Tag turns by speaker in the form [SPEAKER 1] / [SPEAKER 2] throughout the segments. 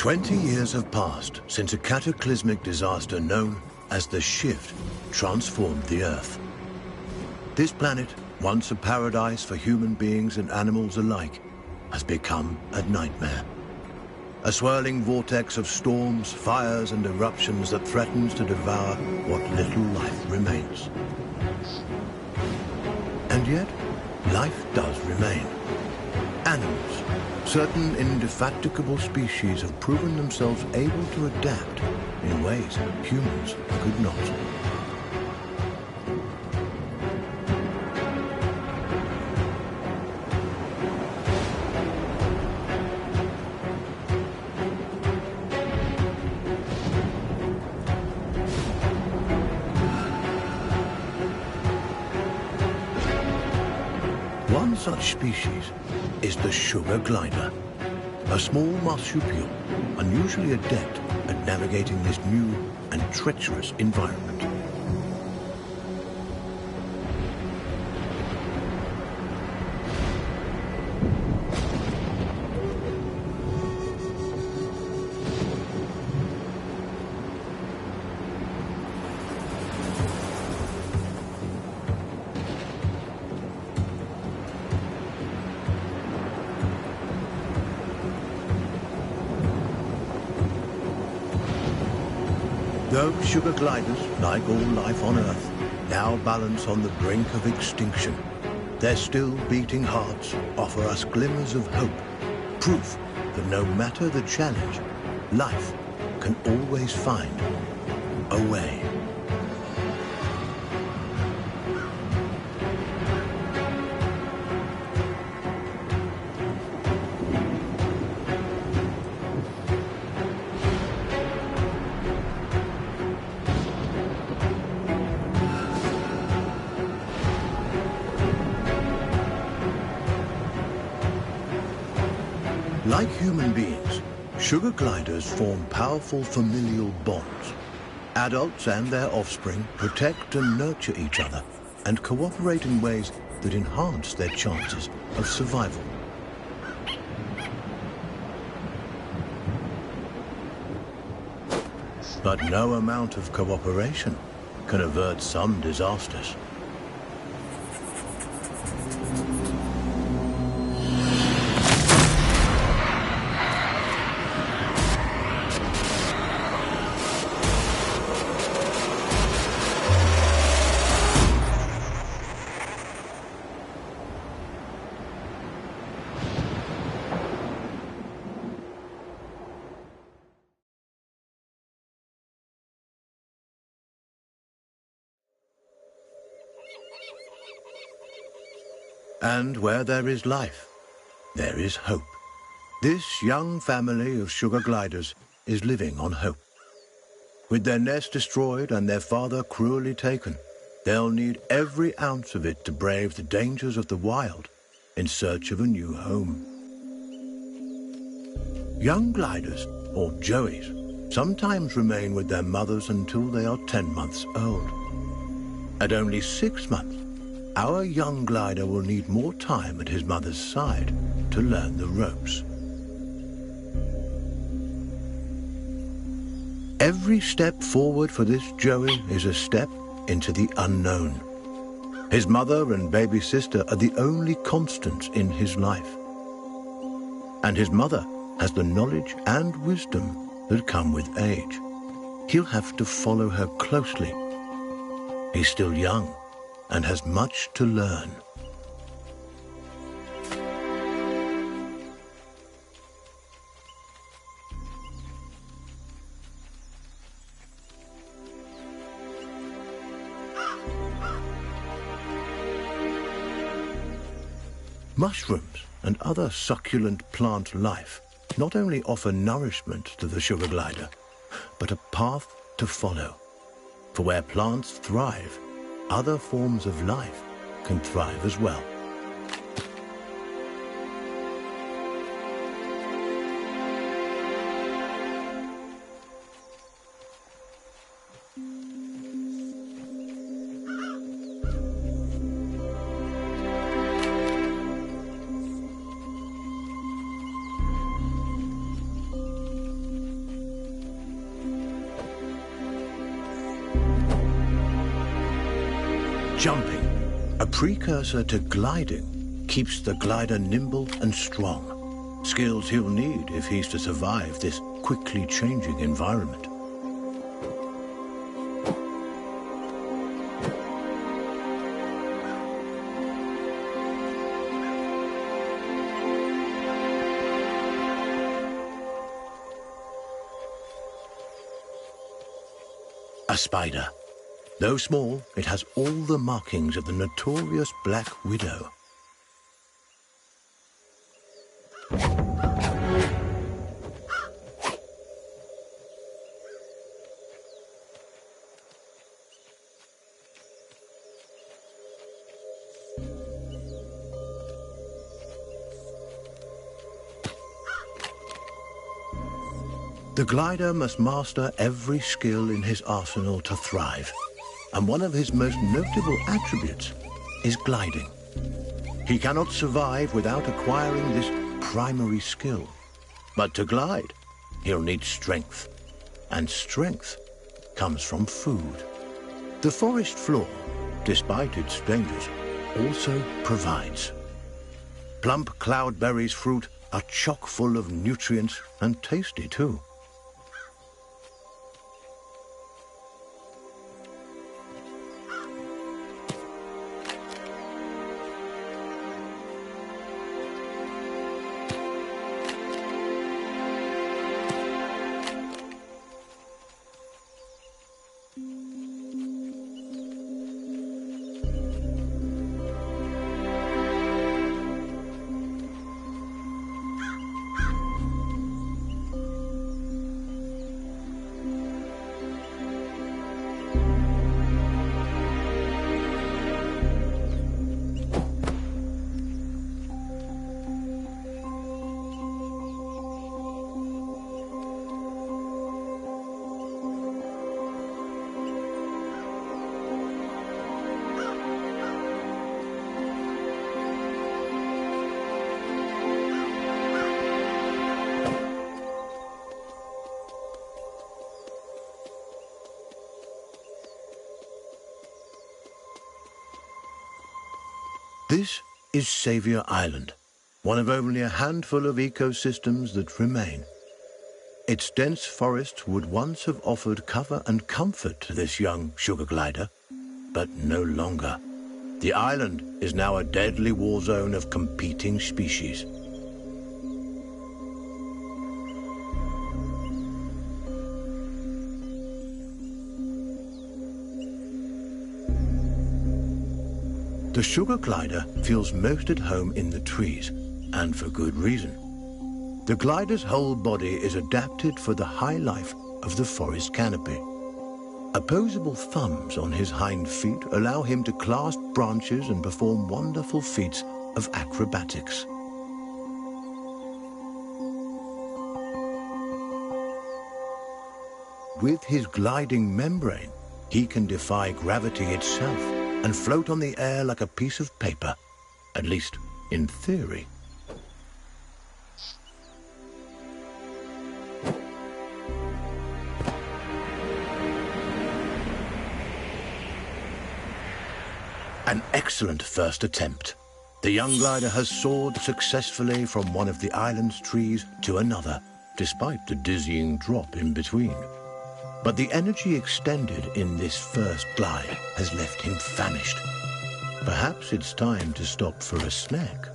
[SPEAKER 1] 20 years have passed since a cataclysmic disaster known as the Shift transformed the Earth. This planet, once a paradise for human beings and animals alike, has become a nightmare. A swirling vortex of storms, fires, and eruptions that threatens to devour what little life remains. And yet, life does remain. Animals, certain indefatigable species have proven themselves able to adapt in ways humans could not. One such species is the sugar glider, a small marsupial unusually adept at navigating this new and treacherous environment. Though sugar gliders, like all life on Earth, now balance on the brink of extinction, their still beating hearts offer us glimmers of hope, proof that no matter the challenge, life can always find a way. Like human beings, sugar gliders form powerful familial bonds. Adults and their offspring protect and nurture each other and cooperate in ways that enhance their chances of survival. But no amount of cooperation can avert some disasters. And where there is life, there is hope. This young family of sugar gliders is living on hope. With their nest destroyed and their father cruelly taken, they'll need every ounce of it to brave the dangers of the wild in search of a new home. Young gliders, or joeys, sometimes remain with their mothers until they are 10 months old. At only 6 months, our young glider will need more time at his mother's side to learn the ropes. Every step forward for this joey is a step into the unknown. His mother and baby sister are the only constants in his life. And his mother has the knowledge and wisdom that come with age. He'll have to follow her closely. He's still young and has much to learn. Mushrooms and other succulent plant life not only offer nourishment to the sugar glider, but a path to follow. For where plants thrive, other forms of life can thrive as well. Jumping, a precursor to gliding, keeps the glider nimble and strong, skills he'll need if he's to survive this quickly changing environment. A spider. Though small, it has all the markings of the notorious Black Widow. The glider must master every skill in his arsenal to thrive, and one of his most notable attributes is gliding. He cannot survive without acquiring this primary skill. But to glide, he'll need strength, and strength comes from food. The forest floor, despite its dangers, also provides. Plump cloudberries fruit are chock full of nutrients and tasty too. This is Savior Island, one of only a handful of ecosystems that remain. Its dense forests would once have offered cover and comfort to this young sugar glider, but no longer. The island is now a deadly war zone of competing species. The sugar glider feels most at home in the trees, and for good reason. The glider's whole body is adapted for the high life of the forest canopy. Opposable thumbs on his hind feet allow him to clasp branches and perform wonderful feats of acrobatics. With his gliding membrane, he can defy gravity itself and float on the air like a piece of paper, at least in theory. An excellent first attempt. The young glider has soared successfully from one of the island's trees to another, despite the dizzying drop in between. But the energy expended in this first glide has left him famished. Perhaps it's time to stop for a snack.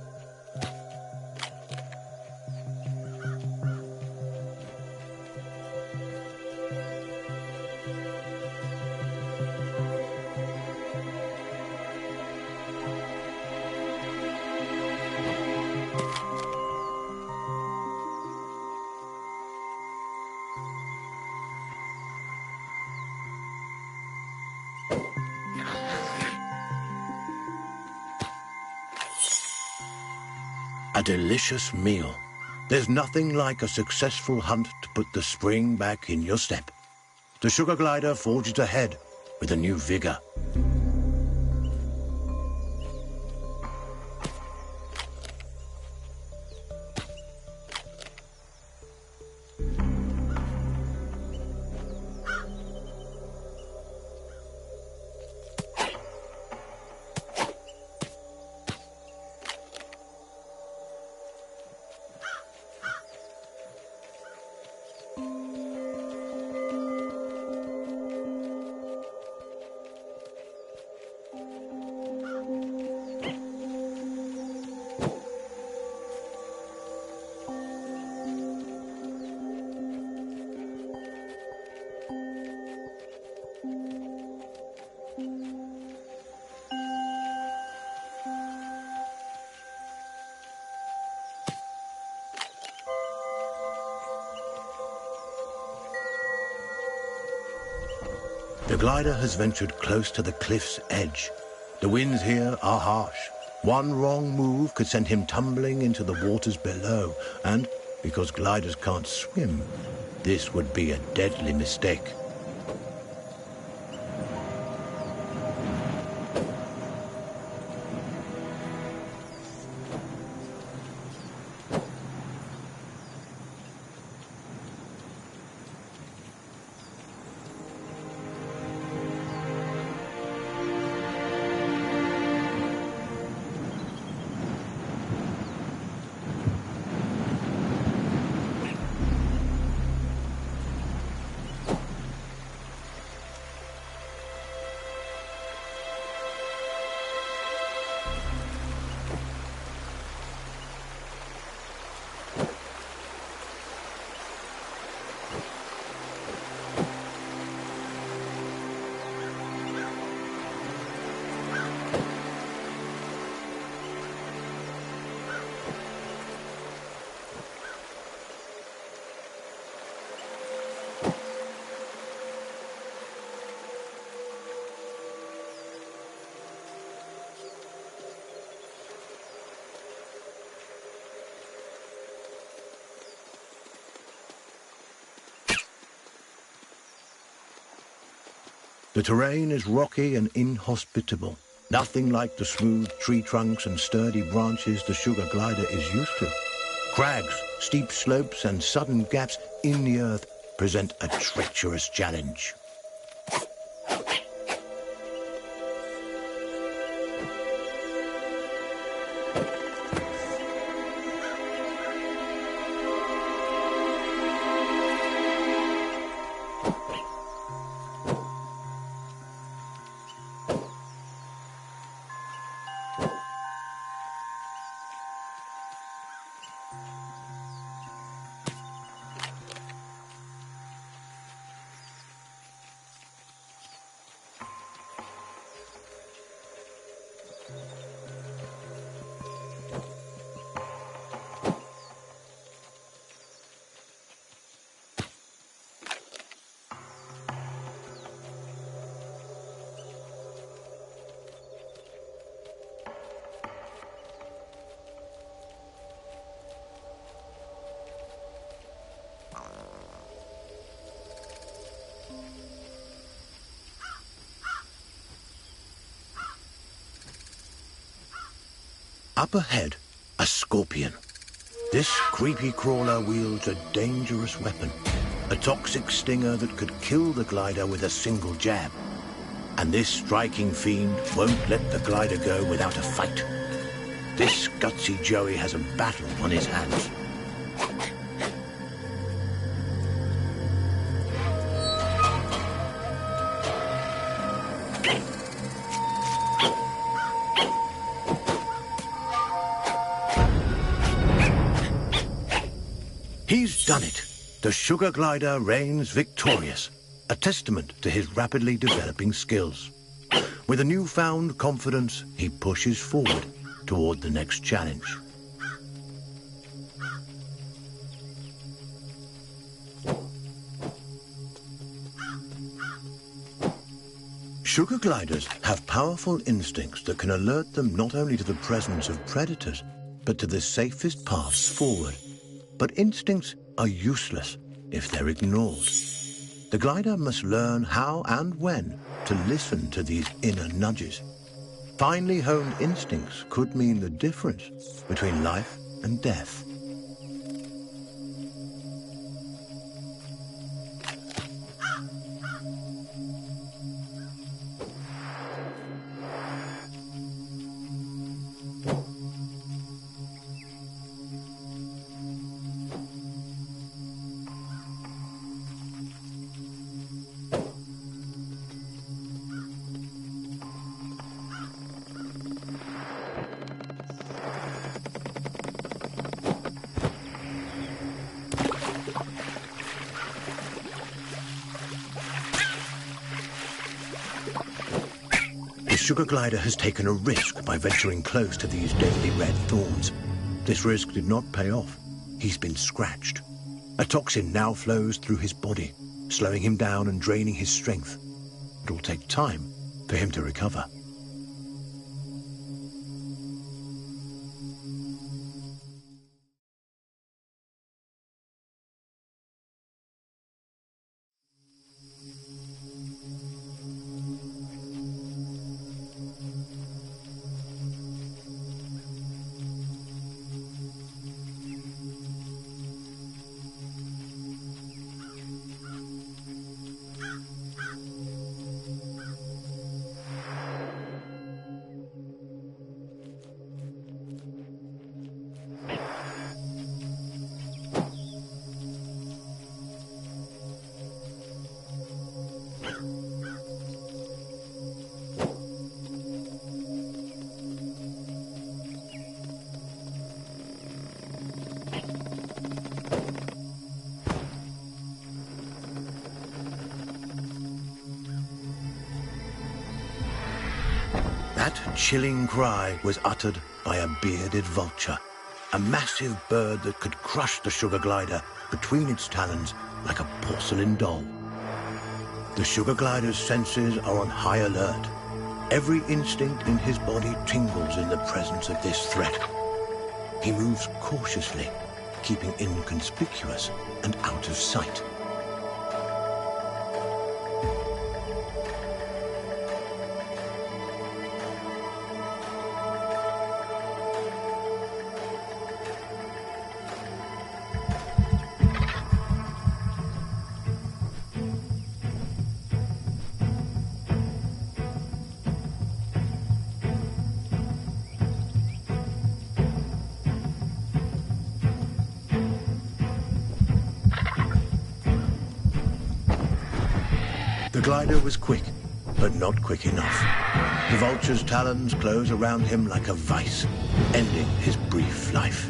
[SPEAKER 1] A delicious meal. There's nothing like a successful hunt to put the spring back in your step. The sugar glider forges ahead with a new vigor. The glider has ventured close to the cliff's edge. The winds here are harsh. One wrong move could send him tumbling into the waters below, and because gliders can't swim, this would be a deadly mistake. The terrain is rocky and inhospitable, nothing like the smooth tree trunks and sturdy branches the sugar glider is used to. Crags, steep slopes and sudden gaps in the earth present a treacherous challenge. Up ahead, a scorpion. This creepy crawler wields a dangerous weapon, a toxic stinger that could kill the glider with a single jab. And this striking fiend won't let the glider go without a fight. This gutsy Joey has a battle on his hands. He's done it. The sugar glider reigns victorious, a testament to his rapidly developing skills. With a newfound confidence, he pushes forward toward the next challenge. Sugar gliders have powerful instincts that can alert them not only to the presence of predators, but to the safest paths forward. But instincts are useless if they're ignored. The glider must learn how and when to listen to these inner nudges. Finely honed instincts could mean the difference between life and death. sugar glider has taken a risk by venturing close to these deadly red thorns. This risk did not pay off. He's been scratched. A toxin now flows through his body, slowing him down and draining his strength. It will take time for him to recover. That chilling cry was uttered by a bearded vulture, a massive bird that could crush the sugar glider between its talons like a porcelain doll. The sugar glider's senses are on high alert. Every instinct in his body tingles in the presence of this threat. He moves cautiously, keeping inconspicuous and out of sight. The glider was quick, but not quick enough. The vulture's talons close around him like a vice, ending his brief life.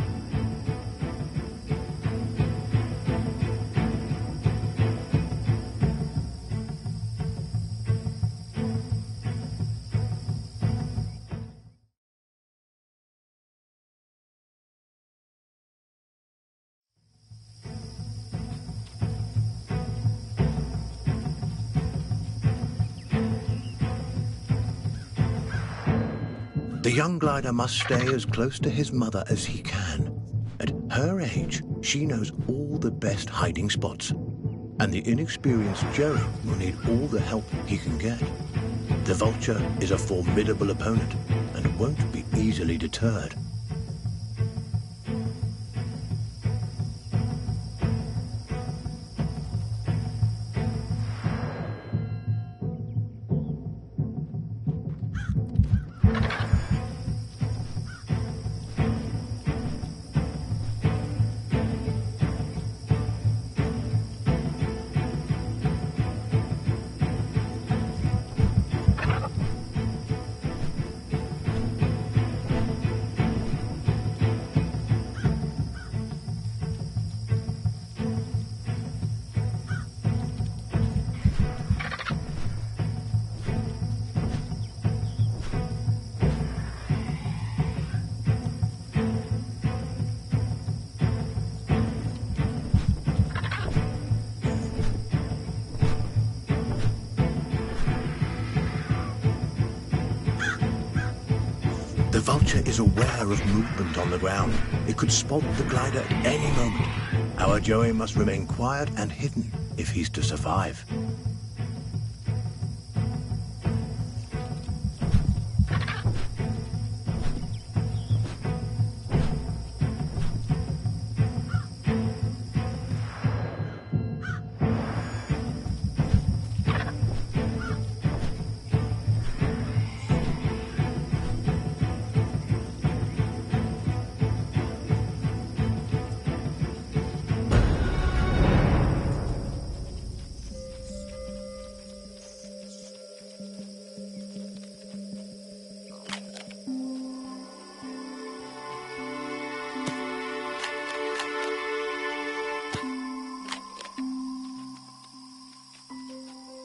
[SPEAKER 1] The young glider must stay as close to his mother as he can. At her age, she knows all the best hiding spots, and the inexperienced Joey will need all the help he can get. The vulture is a formidable opponent and won't be easily deterred. The vulture is aware of movement on the ground. It could spot the glider at any moment. Our Joey must remain quiet and hidden if he's to survive.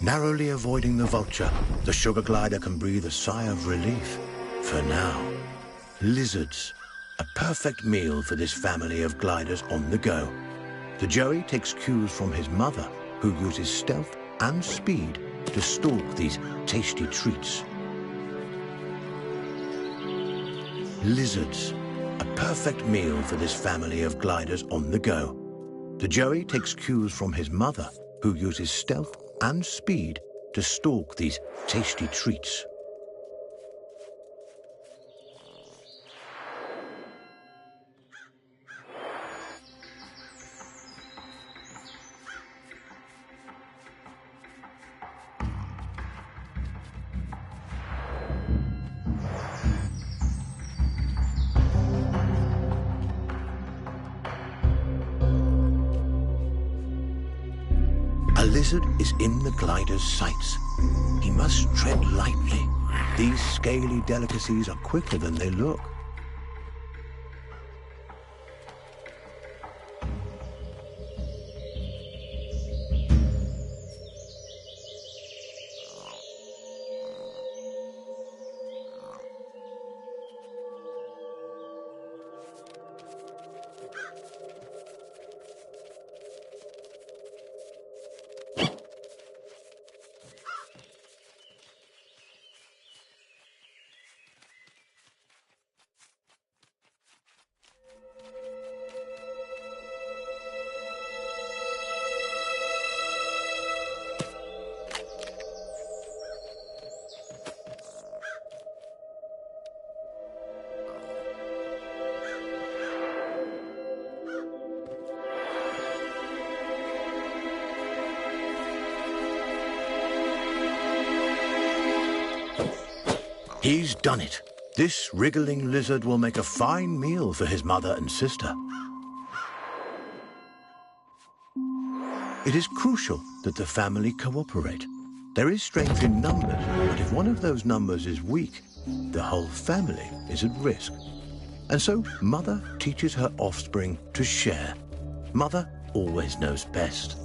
[SPEAKER 1] Narrowly avoiding the vulture, the sugar glider can breathe a sigh of relief. For now. Lizards. A perfect meal for this family of gliders on the go. The joey takes cues from his mother, who uses stealth and speed to stalk these tasty treats. Lizards. A perfect meal for this family of gliders on the go. The joey takes cues from his mother, who uses stealth and speed to stalk these tasty treats. A lizard is in the glider's sights. He must tread lightly. These scaly delicacies are quicker than they look. He's done it. This wriggling lizard will make a fine meal for his mother and sister. It is crucial that the family cooperate. There is strength in numbers, but if one of those numbers is weak, the whole family is at risk. And so Mother teaches her offspring to share. Mother always knows best.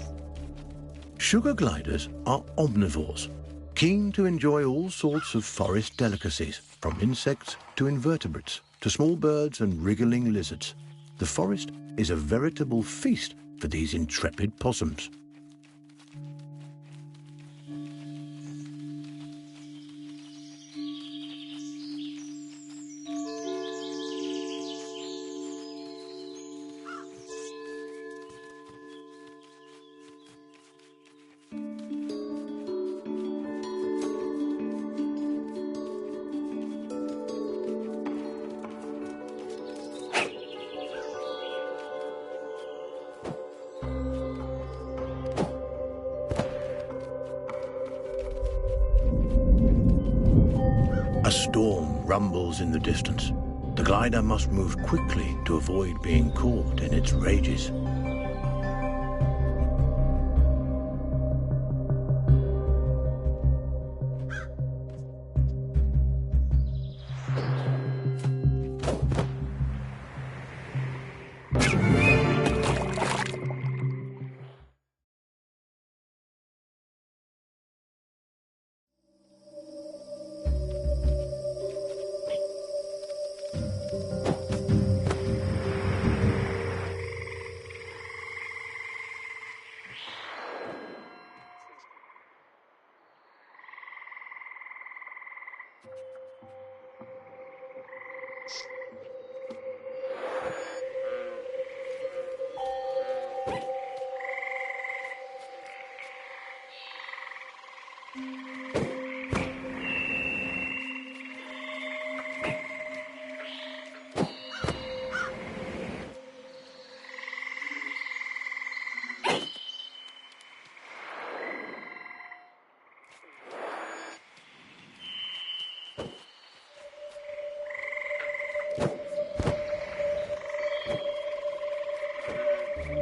[SPEAKER 1] Sugar gliders are omnivores, keen to enjoy all sorts of forest delicacies, from insects to invertebrates, to small birds and wriggling lizards. The forest is a veritable feast for these intrepid possums. A storm rumbles in the distance. The glider must move quickly to avoid being caught in its rages.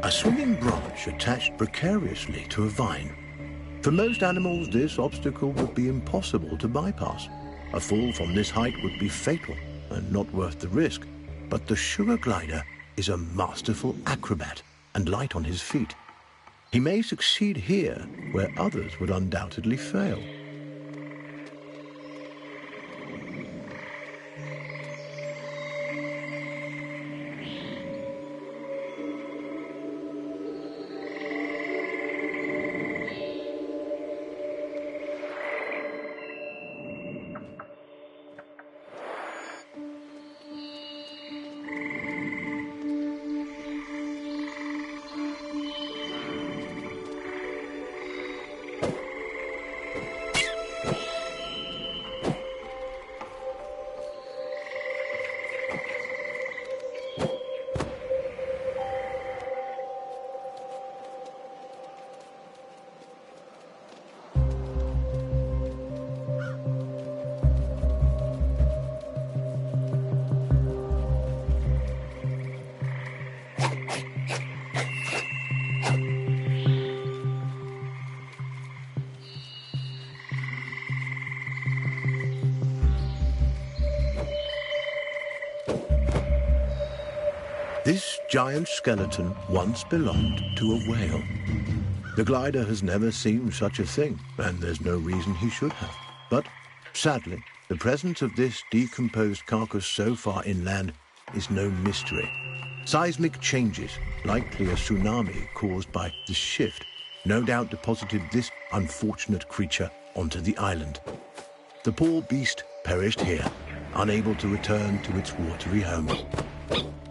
[SPEAKER 1] A swinging branch attached precariously to a vine. For most animals, this obstacle would be impossible to bypass. A fall from this height would be fatal and not worth the risk. But the sugar glider is a masterful acrobat and light on his feet. He may succeed here where others would undoubtedly fail. This giant skeleton once belonged to a whale. The glider has never seen such a thing, and there's no reason he should have. But, sadly, the presence of this decomposed carcass so far inland is no mystery. Seismic changes, likely a tsunami caused by the shift, no doubt deposited this unfortunate creature onto the island. The poor beast perished here, unable to return to its watery home.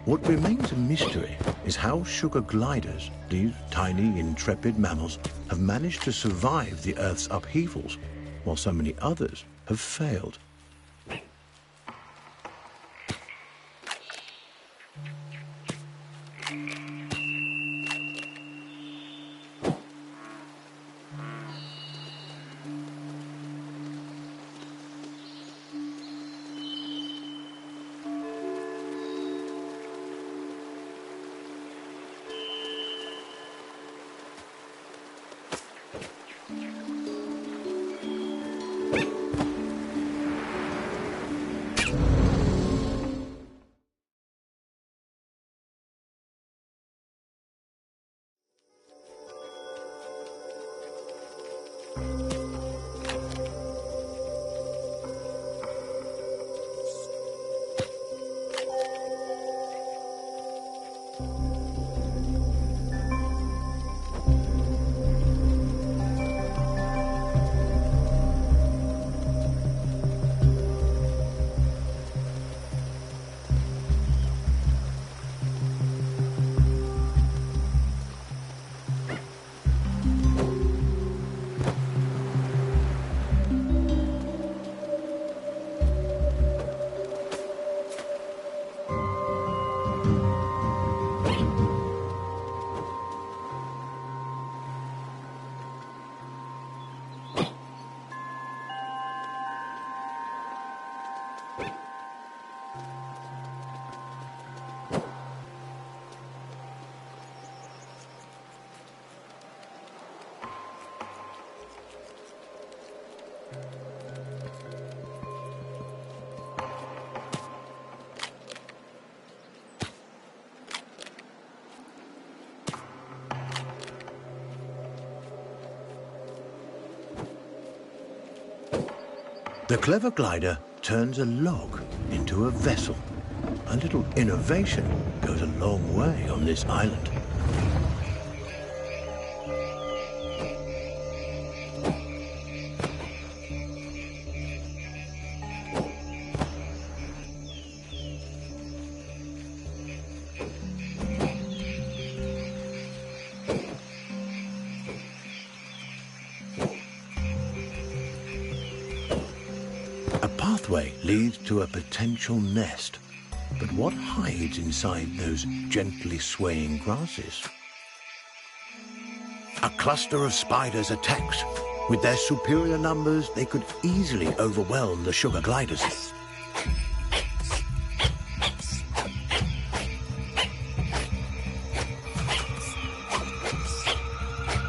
[SPEAKER 1] What remains a mystery is how sugar gliders, these tiny, intrepid mammals, have managed to survive the Earth's upheavals, while so many others have failed. The clever glider turns a log into a vessel. A little innovation goes a long way on this island. Leads to a potential nest. But what hides inside those gently swaying grasses? A cluster of spiders attacks. With their superior numbers, they could easily overwhelm the sugar gliders.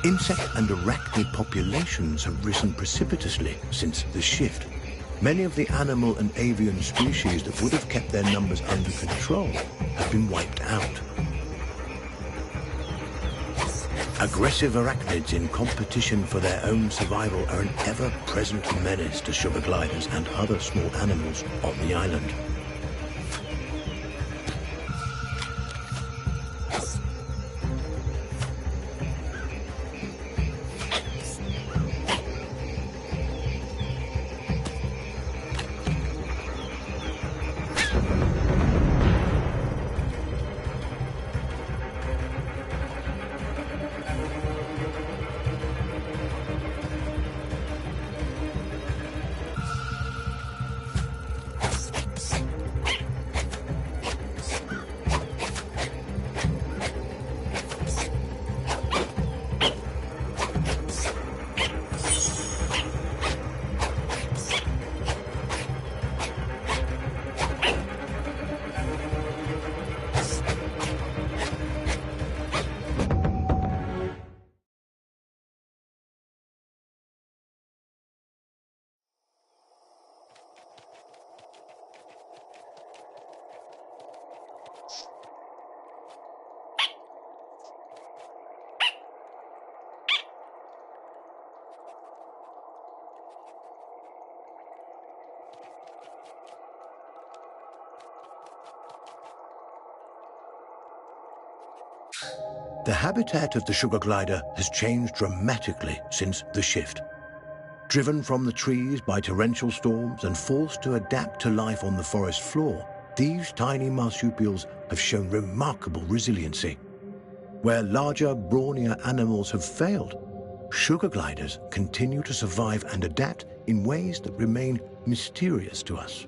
[SPEAKER 1] Insect and arachnid populations have risen precipitously since the shift. Many of the animal and avian species that would have kept their numbers under control have been wiped out. Aggressive arachnids in competition for their own survival are an ever-present menace to sugar gliders and other small animals on the island. The habitat of the sugar glider has changed dramatically since the shift. Driven from the trees by torrential storms and forced to adapt to life on the forest floor, these tiny marsupials have shown remarkable resiliency. Where larger, brawnier animals have failed, sugar gliders continue to survive and adapt in ways that remain mysterious to us.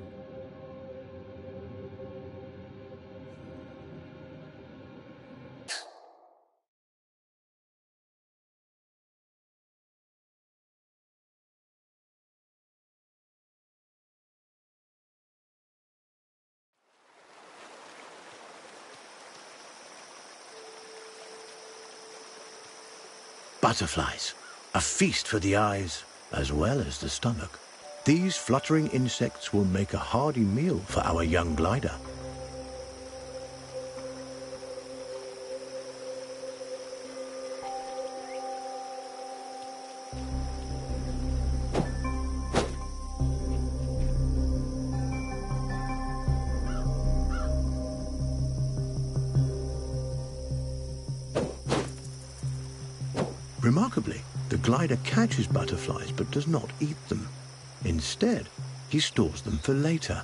[SPEAKER 1] Butterflies, a feast for the eyes as well as the stomach. These fluttering insects will make a hearty meal for our young glider. Remarkably, the glider catches butterflies but does not eat them. Instead, he stores them for later.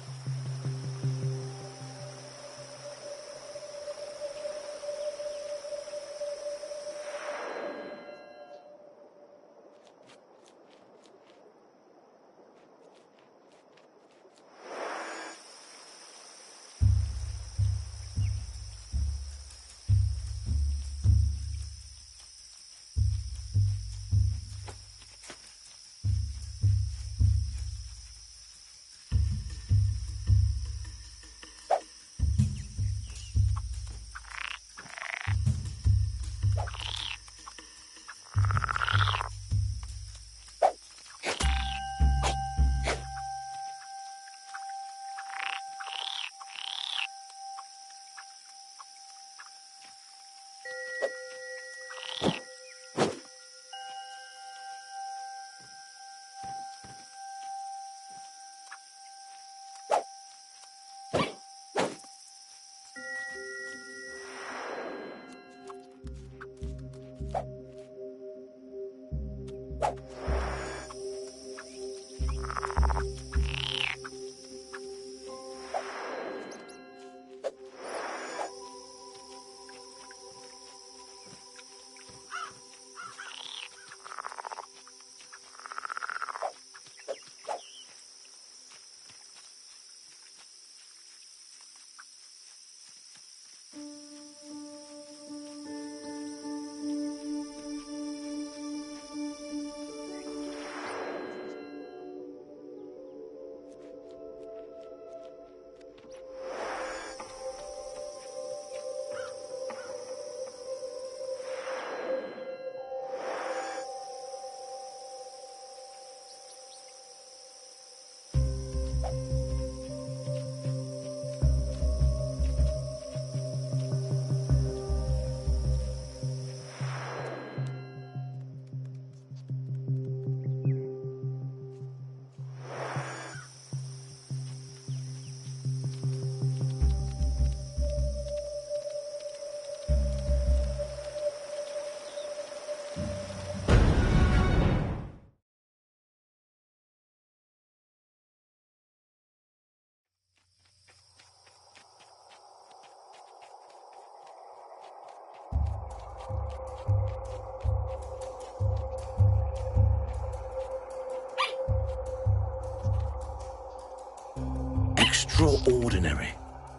[SPEAKER 1] extraordinary.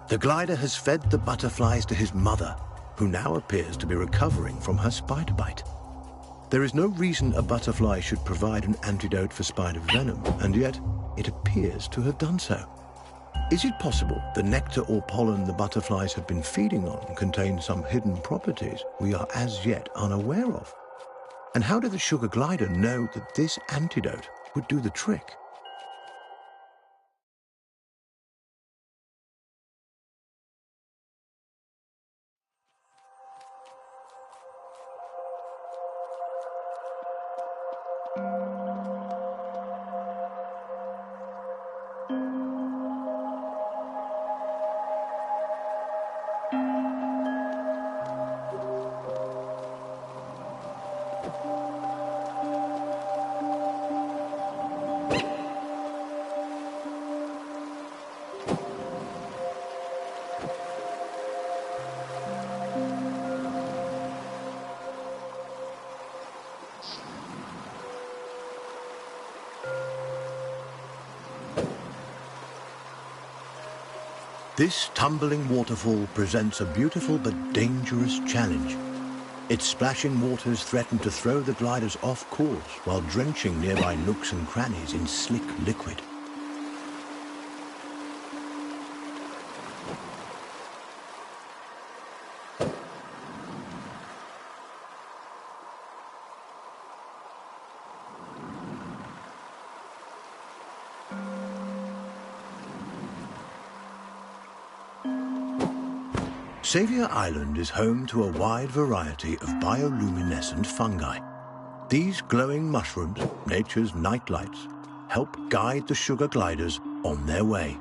[SPEAKER 1] The glider has fed the butterflies to his mother, who now appears to be recovering from her spider bite. There is no reason a butterfly should provide an antidote for spider venom, and yet it appears to have done so. Is it possible the nectar or pollen the butterflies have been feeding on contains some hidden properties we are as yet unaware of? And how did the sugar glider know that this antidote would do the trick? This tumbling waterfall presents a beautiful but dangerous challenge. Its splashing waters threaten to throw the gliders off course while drenching nearby nooks and crannies in slick liquid. Xavier Island is home to a wide variety of bioluminescent fungi. These glowing mushrooms, nature's nightlights, help guide the sugar gliders on their way.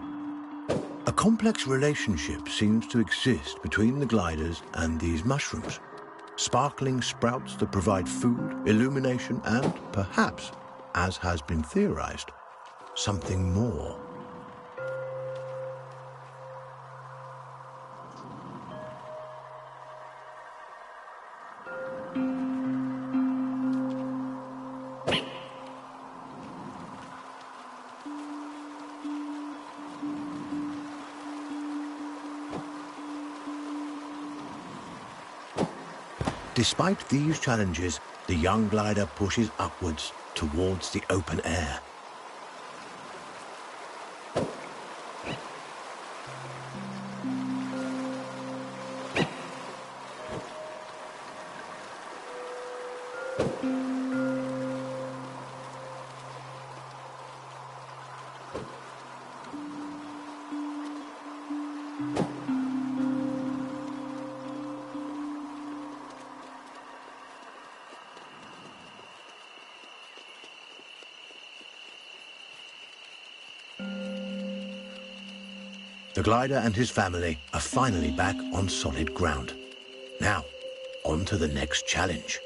[SPEAKER 1] A complex relationship seems to exist between the gliders and these mushrooms. Sparkling sprouts that provide food, illumination, and perhaps, as has been theorized, something more. Despite these challenges, the young glider pushes upwards towards the open air. The glider and his family are finally back on solid ground. Now, on to the next challenge.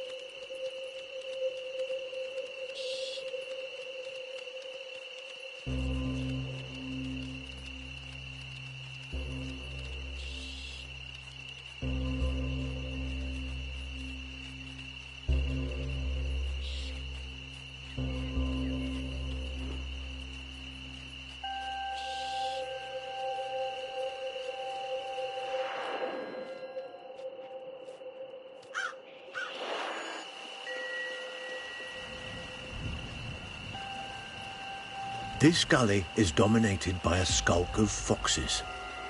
[SPEAKER 1] This gully is dominated by a skulk of foxes.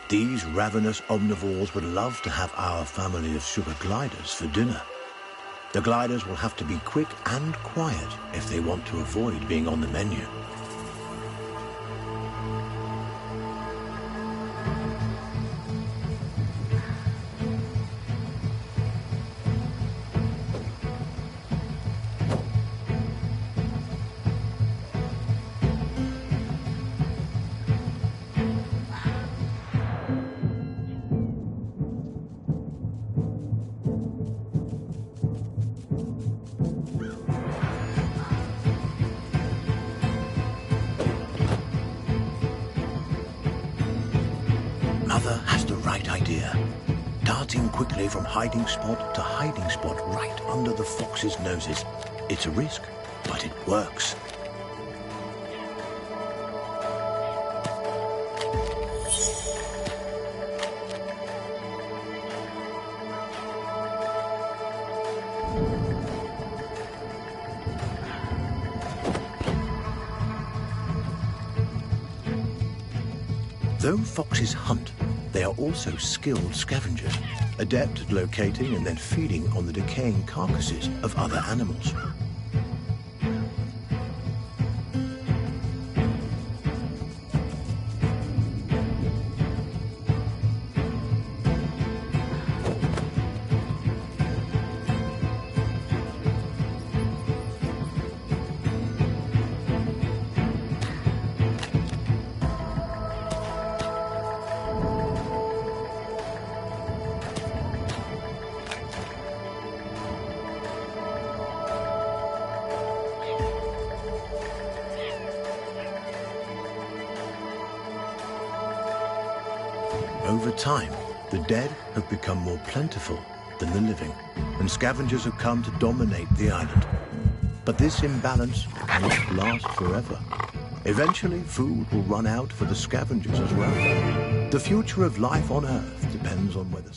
[SPEAKER 1] These ravenous omnivores would love to have our family of sugar gliders for dinner. The gliders will have to be quick and quiet if they want to avoid being on the menu. Mother has the right idea. Darting quickly from hiding spot to hiding spot right under the foxes' noses. It's a risk, but it works. Though foxes hunt, they are also skilled scavengers, adept at locating and then feeding on the decaying carcasses of other animals. Over time, the dead have become more plentiful than the living, and scavengers have come to dominate the island. But this imbalance cannot last forever. Eventually, food will run out for the scavengers as well. The future of life on Earth depends on whether